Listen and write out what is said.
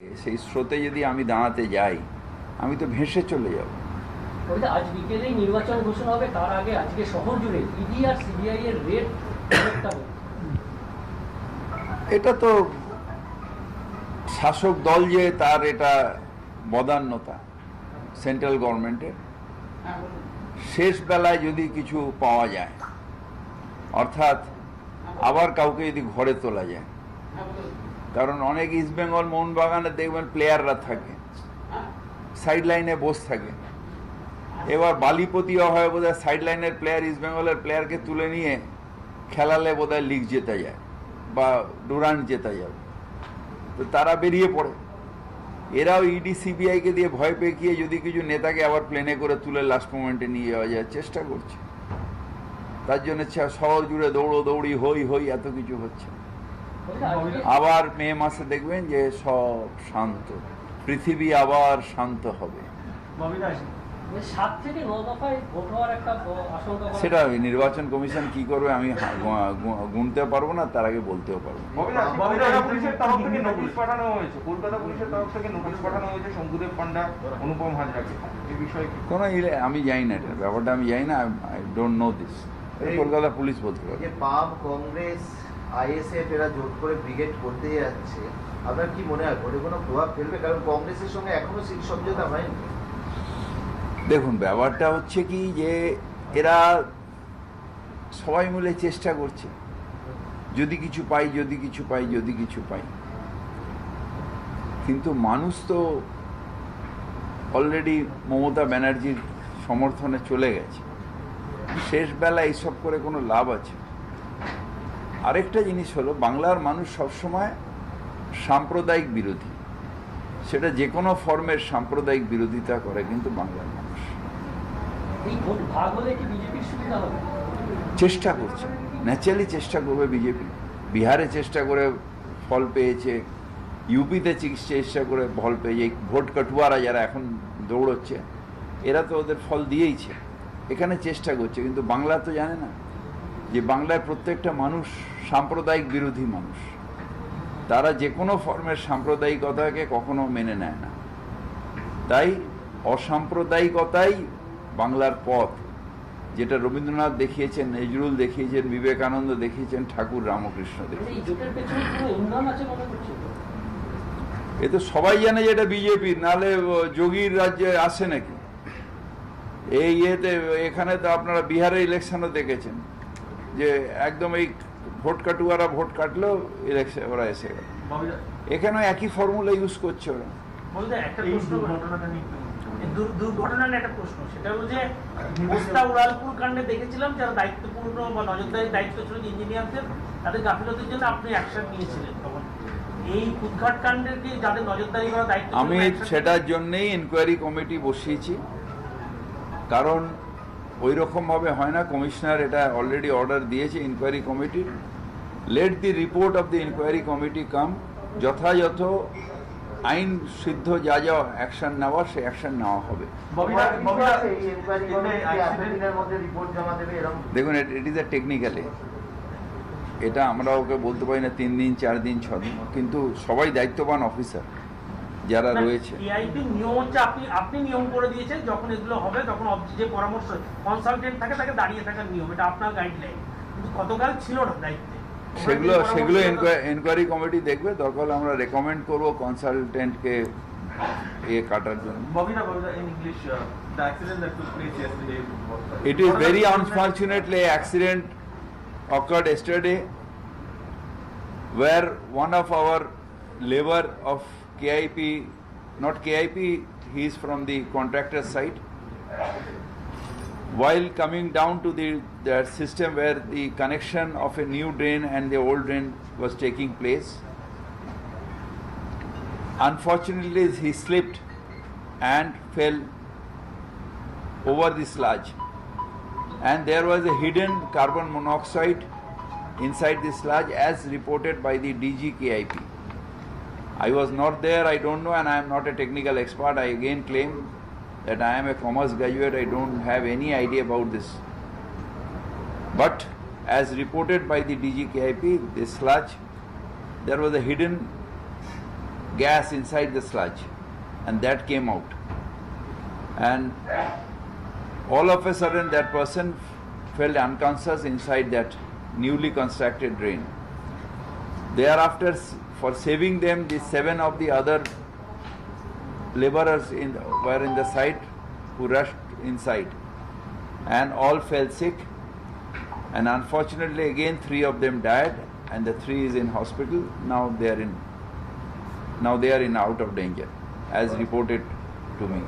সেই স্রোতে যদি আমি দাঁড়াতে যাই আমি তো ভেসে চলে যাব। আজ বিকেলেই নির্বাচন ঘোষণা হবে, তার আগে আজকে শহর জুড়ে ইডি আর সিবিআই এর রেড। এটা তো শাসক দল যে তার এটা বদান্যতা সেন্ট্রাল গভর্নমেন্টের, শেষ বেলায় যদি কিছু পাওয়া যায়, অর্থাৎ আবার কাউকে যদি ঘরে তোলা যায়, কারণ অনেক ইস্টবেঙ্গল মোহনবাগানে দেখবেন প্লেয়াররা থাকে সাইড লাইনে বসে থাকে। এবার বালিপতিও হয় বোধহয় সাইড লাইনের প্লেয়ার ইস্টবেঙ্গলের প্লেয়ারকে তুলে নিয়ে খেলালে বোধহয় লিগ জেতা যায় বা ডুরান্ট জেতা যাবে, তো তারা বেরিয়ে পড়ে। এরাও ইডি সিবিআইকে দিয়ে ভয় পেয়ে যদি কিছু নেতাকে আবার প্লেনে করে তুলে লাস্ট মোমেন্টে নিয়ে যাওয়া যায় চেষ্টা করছে। তার জন্য শহর জুড়ে দৌড়ি হই হই এত কিছু হচ্ছে। আবার মে মাসে দেখবেন যে সব শান্ত, পৃথিবী আবার শান্ত হবে। সেটা নির্বাচন কমিশন কি করবে আমি গুনতে পারবো না, তার আগে বলতেও পারবো। কলকাতা পুলিশের তরফ থেকে নোটিশ পাঠানো হয়েছে শঙ্কুদেব পান্ডা, অনুপম হাজরাকে, এই বিষয়ে কোনো আমি জানি না, এটা ব্যাপারটা আমি জানি না, I don't know this. Kolkata police বলতে পারবে। বাম, কংগ্রেস, আইএসএফ এরা জোট করে ব্রিগেড করতে যাচ্ছে, আপনার কি মনে হয় ওটা কোনো প্রভাব ফেলবে? কারণ কংগ্রেসের সঙ্গে এখনো সিট সমঝোতা হয়নি। দেখুন, ব্যাপারটা হচ্ছে কি যে এরা সবাই মিলে চেষ্টা করছে যদি কিছু পাই, কিন্তু মানুষ তো অলরেডি মমতা ব্যানার্জির সমর্থনে চলে গেছে। শেষ বেলা এইসব করে কোনো লাভ আছে? আরেকটা জিনিস হলো, বাংলার মানুষ সবসময় সাম্প্রদায়িক বিরোধী, সেটা যে কোনো ফর্মের সাম্প্রদায়িক বিরোধিতা করে কিন্তু বাংলার মানুষ। চেষ্টা করছে, ন্যাচারালি চেষ্টা করবে বিজেপি। বিহারে চেষ্টা করে ফল পেয়েছে, ইউপিতে চেষ্টা করে ফল পেয়েছে, ভোট কাটুয়ারা যারা এখন দৌড়চ্ছে এরা তো ওদের ফল দিয়েইছে। এখানে চেষ্টা করছে, কিন্তু বাংলা তো জানে না যে বাংলায় প্রত্যেকটা মানুষ সাম্প্রদায়িক বিরোধী মানুষ। তারা যে কোনো ফর্মের সাম্প্রদায়িকতাকে কখনো মেনে নেয় না। তাই অসাম্প্রদায়িকতাই বাংলার পথ, যেটা রবীন্দ্রনাথ দেখিয়েছেন, নজরুল দেখিয়েছেন, বিবেকানন্দ দেখিয়েছেন, ঠাকুর রামকৃষ্ণ দেখিয়েছেন। এ তো সবাই জানে যে এটা বিজেপির, নাহলে যোগীর রাজ্যে আসে নাকি? এই এখানে তো আপনারা বিহারের ইলেকশনও দেখেছেন যে একদম এই ভোট কাটুয়ারা ভোট কাটলেও ইলেকশন ওরা এসে গেল। এখানেও একই ফর্মুলা ইউজ করছে ওরা। দুর্ঘটনার একটা প্রশ্ন, সেটা হলো যে মুস্তা উড়ালপুর কাণ্ডে দেখেছিলাম যারা দায়িত্বপূর্ণ বা নজরদারির দায়িত্ব ছিল ইঞ্জিনিয়ারদের, তাদের গাফিলতির জন্য আপনি অ্যাকশন নিয়েছিলেন। তখন এই উদ্ঘাট কাণ্ডের কি যাদের নজরদারি করা দায়িত্ব, আমি সেটার জন্যই ইনকোয়ারি কমিটি বসিয়েছি, কারণ ওই রকমভাবে হয় না। কমিশনার এটা অলরেডি অর্ডার দিয়েছে inquiry committee, let the report of the inquiry committee come, যথাযথ আইন সিদ্ধ যা যা অ্যাকশন নেওয়ার সে অ্যাকশন নেওয়া হবে। দেখুন, ইট ইজ এ টেকনিক্যালি, এটা আমরা ওকে বলতে পারি না 3 দিন 4 দিন 6 দিন, কিন্তু সবাই দায়িত্ববান অফিসার যারা রয়েছে। নিয়ম হচ্ছে আপনি নিয়ম করে দিয়েছেন, যখন এগুলো হবে তখন যে পরামর্শ কনসালটেন্ট থাকে তাকে দাঁড়িয়ে থাকার নিয়ম, এটা আপনার গাইডলাইন, কিন্তু গতকাল ছিল না দায়িত্বে। সেগুলো এনকোয়ারি কমিটি দেখবে, দরকার হলে আমরা রেকমেন্ড করবো কনসালটেন্টকে কাটার জন্য। It is very unfortunately accident occurred yesterday where one of our labor of KIP, not KIP, he is from the contractor side, while coming down to the system where the connection of a new drain and the old drain was taking place, unfortunately he slipped and fell over the sludge, and there was a hidden carbon monoxide inside the sludge as reported by the DG KIP. I was not there, I don't know, and I am not a technical expert. I again claim that I am a commerce graduate, I don't have any idea about this. But as reported by the DG KIP, this sludge, there was a hidden gas inside the sludge, and that came out. And all of a sudden that person felt unconscious inside that newly constructed drain. Thereafter, for saving them, the 7 of the other laborers were in the site who rushed inside, and all fell sick. And unfortunately, again 3 of them died, and the 3 is in hospital. Now they are in out of danger, as reported to me.